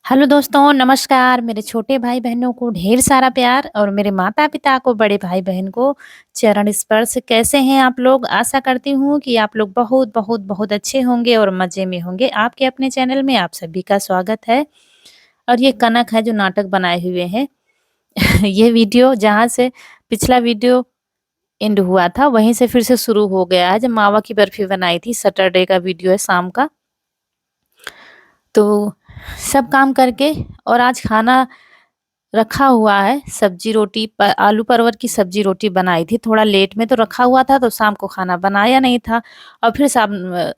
Hello दोस्तों, नमस्कार। मेरे छोटे भाई-बहनों को ढेर सारा प्यार और मेरे माता-पिता को, बड़े भाई-बहन को चरण स्पर्श। कैसे हैं आप लोग? आशा करती हूँ कि आप लोग बहुत, बहुत, बहुत अच्छे होंगे और मज़े में होंगे। आपके अपने चैनल में आप सभी का स्वागत है। और ये कनक है जो नाटक बनाए हुए हैं। ये वीडियो जहाँ से पिछला वीडियो एंड हुआ था, वहीं से फिर से शुरू हो गया है। जब मावा की बर्फी बनाई थी, सैटरडे का वीडियो है शाम का। तो सब काम करके और आज खाना रखा हुआ है, सब्जी रोटी आलू परवल की सब्जी रोटी बनाई थी, थोड़ा लेट में तो रखा हुआ था, तो शाम को खाना बनाया नहीं था। और फिर शाम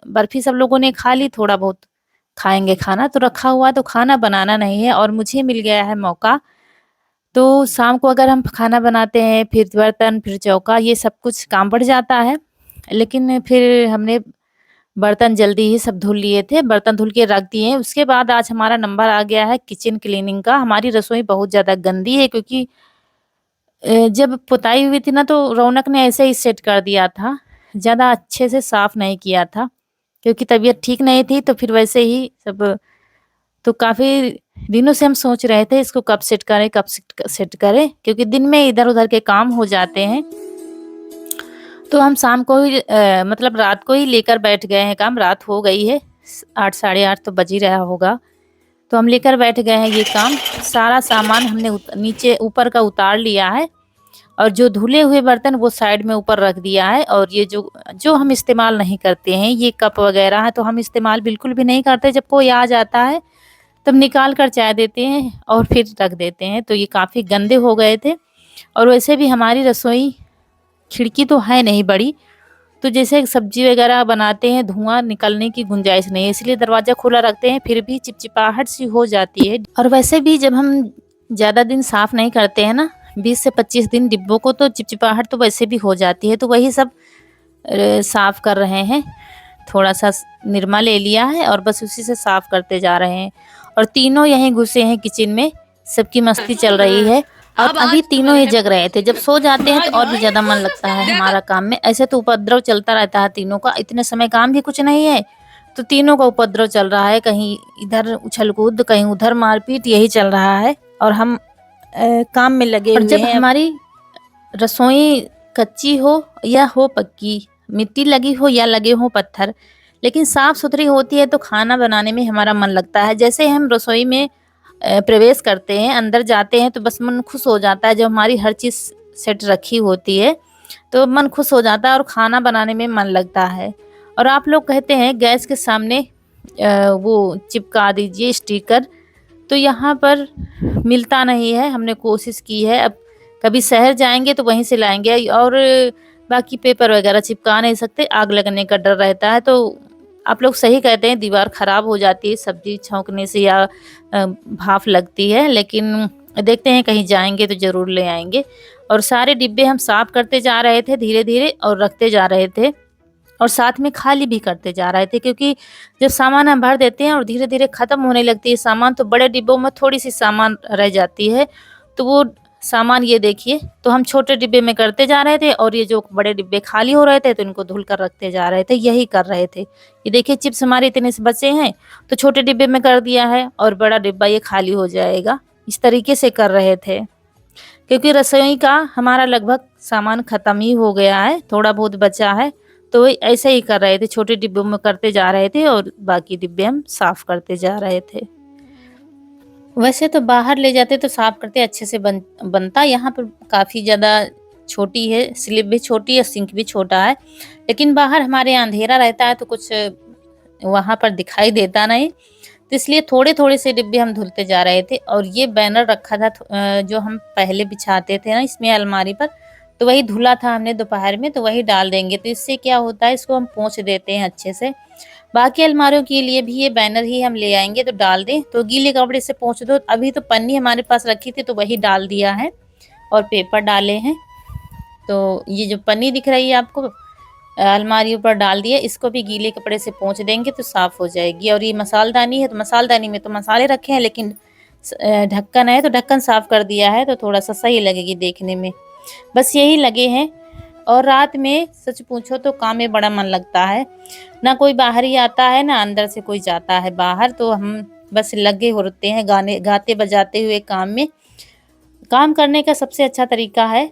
बर्फी सब लोगों ने खा ली, थोड़ा बहुत खाएंगे खाना, तो रखा हुआ तो खाना बनाना नहीं है और मुझे मिल गया है मौका। तो शाम को अगर हम खाना बनाते हैं, फिर बर्तन, फिर चौका, ये सब कुछ काम बढ़ जाता है। लेकिन फिर हमने बर्तन जल्दी ही सब धुल लिए थे, बर्तन धुल के रख दिए। उसके बाद आज हमारा नंबर आ गया है किचन क्लीनिंग का। हमारी रसोई बहुत ज़्यादा गंदी है, क्योंकि जब पुताई हुई थी ना, तो रौनक ने ऐसे ही सेट कर दिया था, ज़्यादा अच्छे से साफ नहीं किया था, क्योंकि तबीयत ठीक नहीं थी, तो फिर वैसे ही सब। तो काफ़ी दिनों से हम सोच रहे थे इसको कब सेट करें, कब सेट करें, क्योंकि दिन में इधर-उधर के काम हो जाते हैं। तो हम शाम को ही मतलब रात को ही लेकर बैठ गए हैं काम। रात हो गई है, 8 साढ़े 8 तो बज ही रहा होगा। तो हम लेकर बैठ गए हैं ये काम। सारा सामान हमने नीचे ऊपर का उतार लिया है, और जो धुले हुए बर्तन वो साइड में ऊपर रख दिया है। और ये जो जो हम इस्तेमाल नहीं करते हैं, ये कप वगैरह है, तो हम इस्तेमाल बिल्कुल भी नहीं करते। जब कोई आ जाता है तब निकाल कर चाय देते हैं और फिर रख देते हैं। तो ये काफ़ी गंदे हो गए थे। और वैसे भी हमारी रसोई, खिड़की तो है नहीं बड़ी, तो जैसे सब्जी वगैरह बनाते हैं, धुआँ निकलने की गुंजाइश नहीं है, इसलिए दरवाज़ा खुला रखते हैं, फिर भी चिपचिपाहट सी हो जाती है। और वैसे भी जब हम ज़्यादा दिन साफ़ नहीं करते हैं ना, 20 से 25 दिन डिब्बों को, तो चिपचिपाहट तो वैसे भी हो जाती है। तो वही सब साफ़ कर रहे हैं। थोड़ा-सा निरमा ले लिया है और बस उसी से साफ़ करते जा रहे हैं। और तीनों यहीं घुसे हैं किचन में, सबकी मस्ती चल रही है। और अब अभी आज तो तीनों मैंने ही है जग रहे थे। जब सो जाते हैं तो और भी ज़्यादा मन लगता है देखा। हमारा काम में। ऐसे तो उपद्रव चलता रहता है तीनों का, इतने समय काम भी कुछ नहीं है, तो तीनों का उपद्रव चल रहा है। कहीं इधर उछल-कूद, कहीं उधर मारपीट, यही चल रहा है। और हम काम में लगे और हुए जब हैं। हमारी रसोई कच्ची हो या हो पक्की, मिट्टी लगी हो या लगे हों पत्थर, लेकिन साफ-सुथरी होती है तो खाना बनाने में हमारा मन लगता है। जैसे हम रसोई में प्रवेश करते हैं, अंदर जाते हैं, तो बस मन खुश हो जाता है। जब हमारी हर चीज़ सेट रखी होती है, तो मन खुश हो जाता है और खाना बनाने में मन लगता है। और आप लोग कहते हैं गैस के सामने वो चिपका दीजिए स्टिकर, तो यहाँ पर मिलता नहीं है। हमने कोशिश की है, अब कभी शहर जाएँगे तो वहीं से लाएँगे। और बाकी पेपर वगैरह चिपका नहीं सकते, आग लगने का डर रहता है। तो आप लोग सही कहते हैं, दीवार खराब हो जाती है सब्ज़ी छौंकने से, या भाप लगती है। लेकिन देखते हैं, कहीं जाएँगे तो ज़रूर ले आएँगे। और सारे डिब्बे हम साफ़ करते जा रहे थे धीरे-धीरे, और रखते जा रहे थे, और साथ में खाली भी करते जा रहे थे, क्योंकि जब सामान हम भर देते हैं और धीरे-धीरे ख़त्म होने लगती है सामान, तो बड़े डिब्बों में थोड़ी-सी सामान रह जाती है। तो वो सामान, ये देखिए, तो हम छोटे डिब्बे में करते जा रहे थे, और ये जो बड़े डिब्बे खाली हो रहे थे, तो इनको धुल कर रखते जा रहे थे, यही कर रहे थे। ये देखिए, चिप्स हमारे इतने से बचे हैं, तो छोटे डिब्बे में कर दिया है, और बड़ा डिब्बा ये खाली हो जाएगा। इस तरीके से कर रहे थे, क्योंकि रसोई का हमारा लगभग सामान ख़त्म ही हो गया है, थोड़ा बहुत बचा है। तो वही ऐसे ही कर रहे थे, छोटे डिब्बों में करते जा रहे थे और बाकी डिब्बे हम साफ़ करते जा रहे थे। वैसे तो बाहर ले जाते तो साफ़ करते अच्छे से बनता। यहाँ पर काफ़ी ज़्यादा छोटी है, स्लिप भी छोटी है, सिंक भी छोटा है। लेकिन बाहर हमारे यहाँ अंधेरा रहता है, तो कुछ वहाँ पर दिखाई देता नहीं, तो इसलिए थोड़े-थोड़े से डिब्बे हम धुलते जा रहे थे। और ये बैनर रखा था जो हम पहले बिछाते थे ना इसमें अलमारी पर, तो वही धुला था हमने दोपहर में, तो वही डाल देंगे। तो इससे क्या होता है, इसको हम पोंछ देते हैं अच्छे से। बाकी अलमारियों के लिए भी ये बैनर ही हम ले आएँगे, तो डाल दें, तो गीले कपड़े से पोंछ दो। अभी तो पन्नी हमारे पास रखी थी, तो वही डाल दिया है, और पेपर डाले हैं। तो ये जो पन्नी दिख रही है आपको, अलमारी ऊपर डाल दिया, इसको भी गीले कपड़े से पोंछ देंगे तो साफ़ हो जाएगी। और ये मसालदानी है, तो मसालदानी में तो मसाले रखे हैं, लेकिन ढक्कन है, तो ढक्कन साफ़ कर दिया है, तो थोड़ा-सा सही लगेगी देखने में। बस यही लगे हैं। और रात में सच पूछो तो काम में बड़ा मन लगता है। ना कोई बाहर ही आता है, ना अंदर से कोई जाता है बाहर, तो हम बस लगे होते हैं गाने गाते बजाते हुए काम में। काम करने का सबसे अच्छा तरीका है,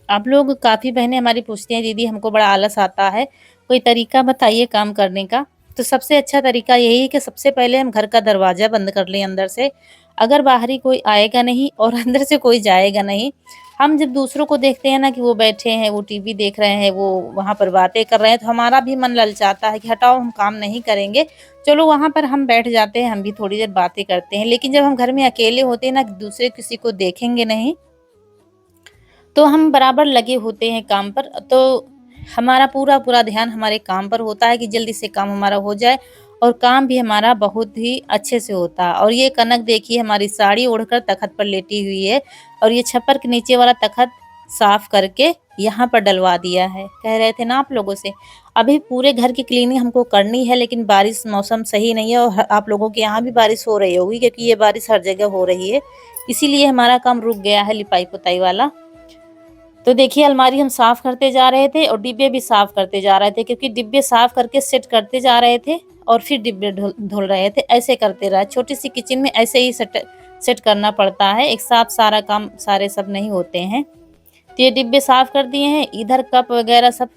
आप लोग काफ़ी बहनें हमारी पूछती हैं दीदी हमको बड़ा आलस आता है, कोई तरीका बताइए काम करने का। तो सबसे अच्छा तरीका यही है कि सबसे पहले हम घर का दरवाज़ा बंद कर लें अंदर से, अगर बाहरी कोई आएगा नहीं और अंदर से कोई जाएगा नहीं। हम जब दूसरों को देखते हैं ना कि वो बैठे हैं, वो टीवी देख रहे हैं, वो वहाँ पर बातें कर रहे हैं, तो हमारा भी मन ललचाता है कि हटाओ हम काम नहीं करेंगे, चलो वहाँ पर हम बैठ जाते हैं, हम भी थोड़ी देर बातें करते हैं। लेकिन जब हम घर में अकेले होते हैं ना, दूसरे किसी को देखेंगे नहीं, तो हम बराबर लगे होते हैं काम पर, तो हमारा पूरा ध्यान हमारे काम पर होता है कि जल्दी से काम हमारा हो जाए और काम भी हमारा बहुत ही अच्छे से होता है। और ये कनक देखिए हमारी साड़ी ओढ़कर तख़्त पर लेटी हुई है और ये छप्पर के नीचे वाला तख़्त साफ करके यहाँ पर डलवा दिया है। कह रहे थे ना आप लोगों से, अभी पूरे घर की क्लीनिंग हमको करनी है, लेकिन बारिश मौसम सही नहीं है और आप लोगों के यहाँ भी बारिश हो रही होगी, क्योंकि ये बारिश हर जगह हो रही है, इसीलिए हमारा काम रुक गया है लिपाई पुताई वाला। तो देखिए अलमारी हम साफ करते जा रहे थे और डिब्बे भी साफ करते जा रहे थे, क्योंकि डिब्बे साफ करके सेट करते जा रहे थे और फिर डिब्बे धुल रहे थे, ऐसे करते रहे। छोटी सी किचन में ऐसे ही सेट करना पड़ता है, एक साथ सारा काम सारे सब नहीं होते हैं। तो ये डिब्बे साफ कर दिए हैं, इधर कप वगैरह सब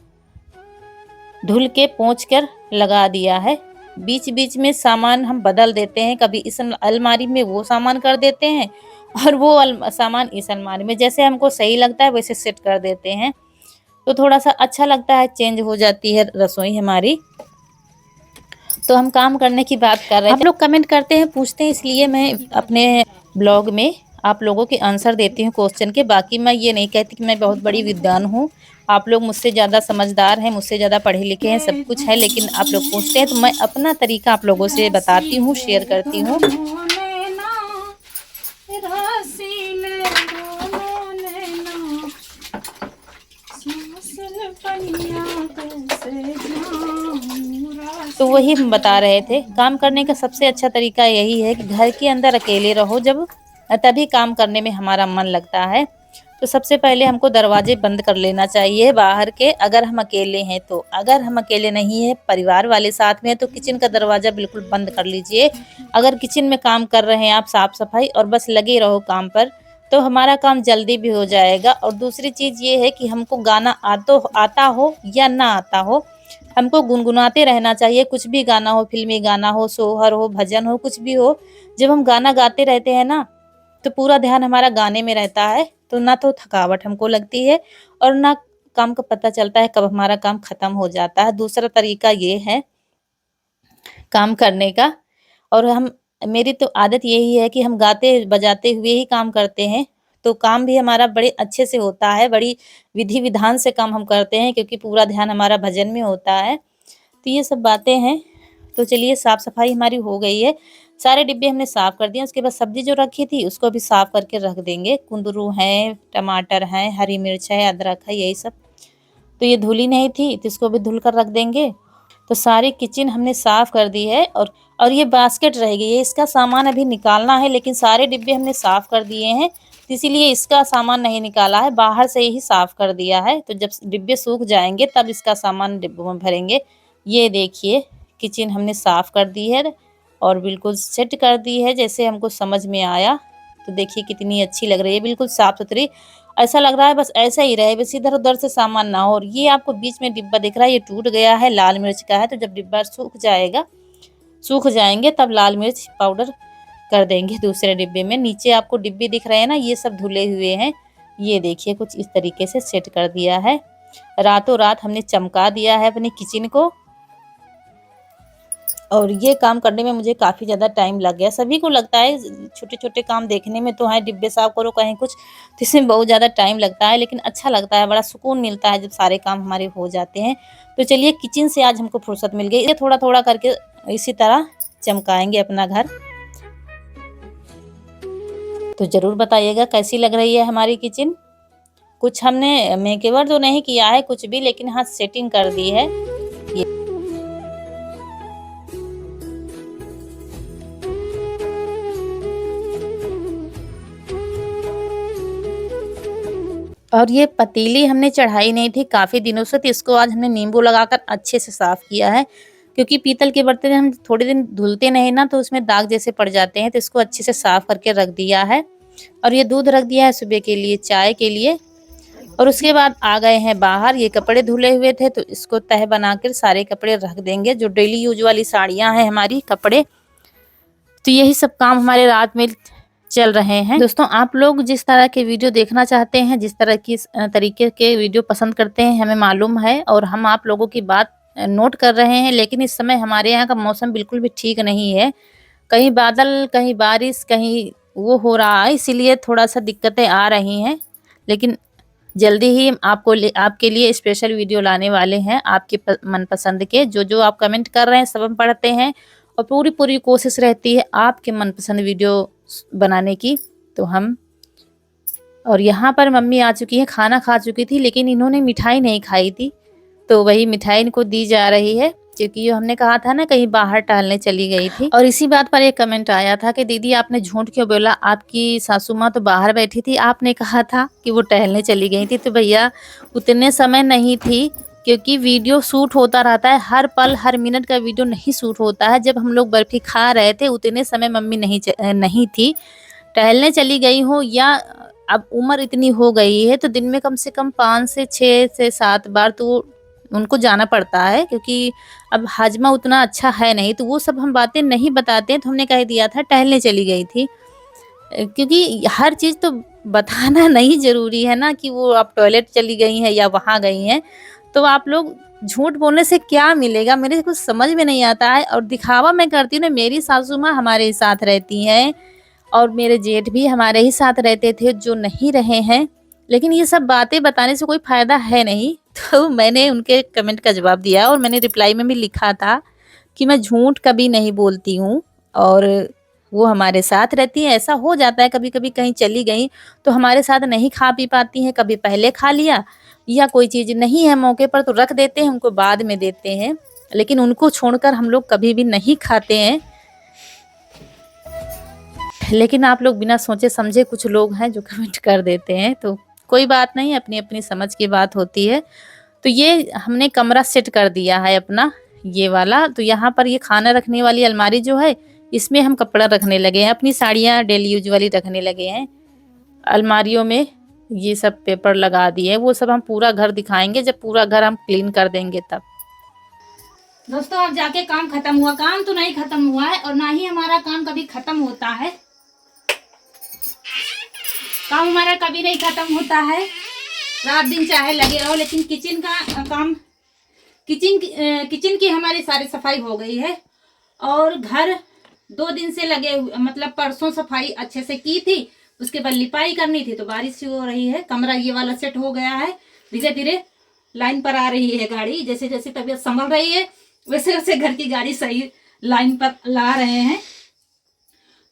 धुल के पोंछ कर लगा दिया है। बीच बीच में सामान हम बदल देते हैं, कभी इस अलमारी में वो सामान कर देते हैं और वो सामान इस अलमारी में, जैसे हमको सही लगता है वैसे सेट कर देते हैं, तो थोड़ा सा अच्छा लगता है, चेंज हो जाती है रसोई हमारी। तो हम काम करने की बात कर रहे थे, आप लोग कमेंट करते हैं, पूछते हैं, इसलिए मैं अपने ब्लॉग में आप लोगों के आंसर देती हूँ क्वेश्चन के। बाकी मैं ये नहीं कहती कि मैं बहुत बड़ी विद्वान हूँ, आप लोग मुझसे ज़्यादा समझदार हैं, मुझसे ज़्यादा पढ़े लिखे हैं, सब कुछ है, लेकिन आप लोग पूछते हैं तो मैं अपना तरीका आप लोगों से बताती हूँ, शेयर करती हूँ। तो वही हम बता रहे थे, काम करने का सबसे अच्छा तरीका यही है कि घर के अंदर अकेले रहो जब, तभी काम करने में हमारा मन लगता है। तो सबसे पहले हमको दरवाजे बंद कर लेना चाहिए बाहर के, अगर हम अकेले हैं तो। अगर हम अकेले नहीं है, परिवार वाले साथ में है, तो किचन का दरवाज़ा बिल्कुल बंद कर लीजिए। अगर किचन में काम कर रहे हैं आप साफ़ सफाई और बस लगे रहो काम पर, तो हमारा काम जल्दी भी हो जाएगा। और दूसरी चीज़ ये है कि हमको गाना आता हो या ना आता हो, हमको गुनगुनाते रहना चाहिए। कुछ भी गाना हो, फिल्मी गाना हो, सोहर हो, भजन हो, कुछ भी हो, जब हम गाना गाते रहते हैं ना, तो पूरा ध्यान हमारा गाने में रहता है, तो ना तो थकावट हमको लगती है और ना काम का पता चलता है कब हमारा काम खत्म हो जाता है। दूसरा तरीका ये है काम करने का, और मेरी तो आदत यही है कि हम गाते बजाते हुए ही काम करते हैं, तो काम भी हमारा बड़े अच्छे से होता है, बड़ी विधि विधान से काम हम करते हैं, क्योंकि पूरा ध्यान हमारा भजन में होता है। तो ये सब बातें हैं। तो चलिए साफ सफाई हमारी हो गई है, सारे डिब्बे हमने साफ कर दिए। उसके बाद सब्जी जो रखी थी उसको भी साफ करके रख देंगे, कुंदरू है, टमाटर है, हरी मिर्च है, अदरक है, यही सब। तो ये धुली नहीं थी तो इसको भी धुल कर रख देंगे। तो सारी किचन हमने साफ कर दी है और ये बास्केट रह गई है, इसका सामान अभी निकालना है, लेकिन सारे डिब्बे हमने साफ कर दिए हैं, तो इसीलिए इसका सामान नहीं निकाला है, बाहर से ही साफ कर दिया है। तो जब डिब्बे सूख जाएंगे तब इसका सामान डिब्बों में भरेंगे। ये देखिए किचन हमने साफ कर दी है और बिल्कुल सेट कर दी है जैसे हमको समझ में आया। तो देखिए कितनी अच्छी लग रही है, बिल्कुल साफ सुथरी, ऐसा लग रहा है बस ऐसा ही रहे, बस इधर उधर से सामान ना हो। और ये आपको बीच में डिब्बा दिख रहा है, ये टूट गया है, लाल मिर्च का है, तो जब डिब्बा सूख जाएंगे तब लाल मिर्च पाउडर कर देंगे दूसरे डिब्बे में। नीचे आपको डिब्बे दिख रहे हैं ना, ये सब धुले हुए हैं। ये देखिए कुछ इस तरीके से सेट कर दिया है, रातों रात हमने चमका दिया है अपनी किचन को। और ये काम करने में मुझे काफ़ी ज़्यादा टाइम लग गया, सभी को लगता है, छोटे छोटे काम देखने में तो है, डिब्बे साफ करो कहीं कुछ, तो इसमें बहुत ज़्यादा टाइम लगता है, लेकिन अच्छा लगता है, बड़ा सुकून मिलता है जब सारे काम हमारे हो जाते हैं। तो चलिए किचन से आज हमको फुर्सत मिल गई, ये थोड़ा थोड़ा करके इसी तरह चमकाएंगे अपना घर। तो ज़रूर बताइएगा कैसी लग रही है हमारी किचन। कुछ हमने मेकओवर तो नहीं किया है कुछ भी, लेकिन हाँ सेटिंग कर दी है। और ये पतीली हमने चढ़ाई नहीं थी काफ़ी दिनों से, तो इसको आज हमने नींबू लगाकर अच्छे से साफ़ किया है। क्योंकि पीतल के बर्तन हम थोड़े दिन धुलते नहीं ना तो उसमें दाग जैसे पड़ जाते हैं, तो इसको अच्छे से साफ करके रख दिया है। और ये दूध रख दिया है सुबह के लिए, चाय के लिए। और उसके बाद आ गए हैं बाहर, ये कपड़े धुले हुए थे तो इसको तह बनाकर सारे कपड़े रख देंगे, जो डेली यूज वाली साड़ियाँ हैं हमारी, कपड़े। तो यही सब काम हमारे रात में चल रहे हैं। दोस्तों, आप लोग जिस तरह के वीडियो देखना चाहते हैं, जिस तरह की तरीके के वीडियो पसंद करते हैं, हमें मालूम है और हम आप लोगों की बात नोट कर रहे हैं। लेकिन इस समय हमारे यहाँ का मौसम बिल्कुल भी ठीक नहीं है, कहीं बादल, कहीं बारिश, कहीं वो हो रहा है, इसीलिए थोड़ा सा दिक्कतें आ रही हैं। लेकिन जल्दी ही आपके लिए स्पेशल वीडियो लाने वाले हैं, आपके मनपसंद के। जो जो आप कमेंट कर रहे हैं सब हम पढ़ते हैं, और पूरी पूरी कोशिश रहती है आपके मनपसंद वीडियो बनाने की। तो हम, और यहाँ पर मम्मी आ चुकी है, खाना खा चुकी थी, लेकिन इन्होंने मिठाई नहीं खाई थी, तो वही मिठाई इनको दी जा रही है, क्योंकि ये हमने कहा था ना कहीं बाहर टहलने चली गई थी। और इसी बात पर एक कमेंट आया था कि दीदी आपने झूठ क्यों बोला, आपकी सासू माँ तो बाहर बैठी थी, आपने कहा था कि वो टहलने चली गई थी। तो भैया उतने समय नहीं थी, क्योंकि वीडियो शूट होता रहता है, हर पल हर मिनट का वीडियो नहीं शूट होता है। जब हम लोग बर्फी खा रहे थे उतने समय मम्मी नहीं थी, टहलने चली गई हो, या अब उम्र इतनी हो गई है तो दिन में कम से कम 5 से 6 से 7 बार तो उनको जाना पड़ता है, क्योंकि अब हाजमा उतना अच्छा है नहीं, तो वो सब हम बातें नहीं बताते हैं। तो हमने कह दिया था टहलने चली गई थी, क्योंकि हर चीज़ तो बताना नहीं ज़रूरी है ना, कि वो आप टॉयलेट चली गई हैं या वहाँ गई हैं। तो आप लोग झूठ बोलने से क्या मिलेगा, मेरे कुछ समझ में नहीं आता है। और दिखावा मैं करती हूँ ना, मेरी सासू माँ हमारे साथ रहती हैं और मेरे जेठ भी हमारे ही साथ रहते थे, जो नहीं रहे हैं। लेकिन ये सब बातें बताने से कोई फ़ायदा है नहीं। तो मैंने उनके कमेंट का जवाब दिया, और मैंने रिप्लाई में भी लिखा था कि मैं झूठ कभी नहीं बोलती हूँ, और वो हमारे साथ रहती हैं। ऐसा हो जाता है कभी-कभी कहीं चली गई तो हमारे साथ नहीं खा पी पाती हैं, कभी पहले खा लिया, या कोई चीज़ नहीं है मौके पर तो रख देते हैं, उनको बाद में देते हैं। लेकिन उनको छोड़कर हम लोग कभी भी नहीं खाते हैं। लेकिन आप लोग बिना सोचे समझे कुछ लोग हैं जो कमेंट कर देते हैं, तो कोई बात नहीं, अपनी अपनी समझ की बात होती है। तो ये हमने कमरा सेट कर दिया है अपना, ये वाला। तो यहाँ पर ये खाना रखने वाली अलमारी जो है, इसमें हम कपड़ा रखने लगे हैं, अपनी साड़ियाँ डेली यूज वाली रखने लगे हैं। अलमारियों में ये सब पेपर लगा दिए, वो सब हम पूरा घर दिखाएंगे जब पूरा घर हम क्लीन कर देंगे तब। दोस्तों, अब जाके काम खत्म हुआ। काम तो नहीं खत्म हुआ है, और ना ही हमारा काम कभी खत्म होता है। काम हमारा कभी नहीं खत्म होता है, रात दिन चाहे लगे रहो। लेकिन किचन का काम, किचन की हमारी सारी सफाई हो गई है, और घर 2 दिन से लगे, मतलब परसों सफाई अच्छे से की थी, उसके बाद लिपाई करनी थी, तो बारिश हो रही है। कमरा ये वाला सेट हो गया है, धीरे धीरे लाइन पर आ रही है गाड़ी। जैसे जैसे तबीयत संभल रही है वैसे वैसे घर की गाड़ी सही लाइन पर ला रहे हैं।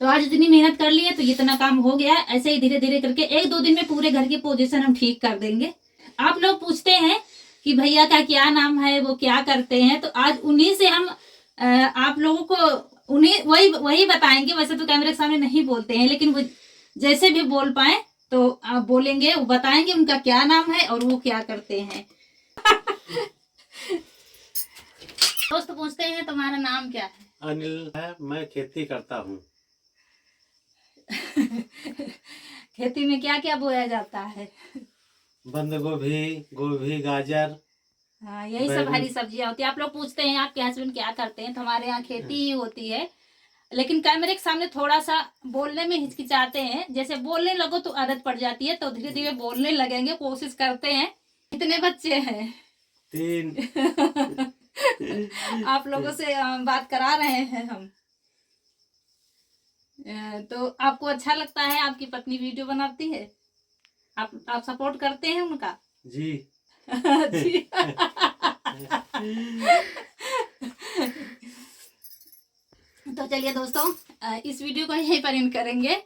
तो आज इतनी मेहनत कर ली है तो इतना काम हो गया है। ऐसे ही धीरे धीरे करके 1-2 दिन में पूरे घर की पोजीशन हम ठीक कर देंगे। आप लोग पूछते हैं कि भैया का क्या नाम है, वो क्या करते हैं, तो आज उन्हीं से हम आप लोगों को उन्हीं वही बताएंगे। वैसे तो कैमरे के सामने नहीं बोलते हैं, लेकिन वो जैसे भी बोल पाए तो आप बोलेंगे, वो बताएंगे उनका क्या नाम है और वो क्या करते हैं। दोस्त पूछते हैं तुम्हारा नाम क्या है? अनिल है, मैं खेती करता हूँ। खेती में क्या क्या बोया जाता है? बंद गोभी, गोभी, गाजर, हाँ, यही सब हरी सब्जियां होती है। आप लोग पूछते हैं आपके हस्बैंड क्या करते हैं, तो हमारे यहाँ खेती ही होती है। लेकिन कैमरे के सामने थोड़ा सा बोलने में हिचकिचाते हैं। जैसे बोलने लगो तो आदत पड़ जाती है, तो धीरे धीरे बोलने लगेंगे, कोशिश करते हैं। कितने बच्चे हैं? 3। आप लोगों से बात करा रहे हैं हम। तो आपको अच्छा लगता है, आपकी पत्नी वीडियो बनाती है, आप सपोर्ट करते हैं उनका? जी। जी। तो चलिए दोस्तों, इस वीडियो को यहीं पर एंड करेंगे।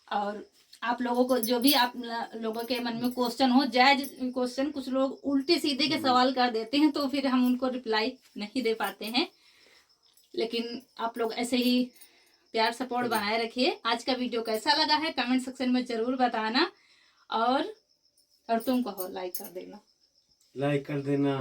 और आप लोगों को जो भी आप लोगों के मन में क्वेश्चन हो, जायज क्वेश्चन, कुछ लोग उल्टे सीधे के सवाल कर देते हैं तो फिर हम उनको रिप्लाई नहीं दे पाते हैं। लेकिन आप लोग ऐसे ही प्यार सपोर्ट बनाए रखिए। आज का वीडियो कैसा लगा है कमेंट सेक्शन में जरूर बताना, और तुम कहो लाइक कर देना। लाइक कर देना,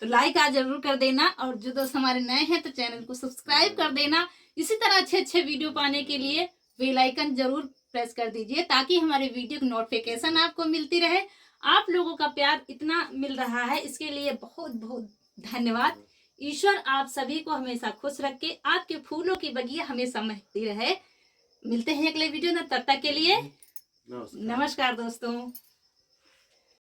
तो लाइक आज जरूर कर देना, और जो दोस्त हमारे नए हैं तो चैनल को सब्सक्राइब कर देना। इसी तरह अच्छे अच्छे वीडियो पाने के लिए बेल आइकन जरूर प्रेस कर दीजिए, ताकि हमारे वीडियो की नोटिफिकेशन आपको मिलती रहे। आप लोगों का प्यार इतना मिल रहा है, इसके लिए बहुत बहुत धन्यवाद। ईश्वर आप सभी को हमेशा खुश रखे, आपके फूलों की बगिया हमेशा महकती रहे। मिलते हैं अगले वीडियो में, तब तक के लिए नमस्कार। नमस्कार दोस्तों।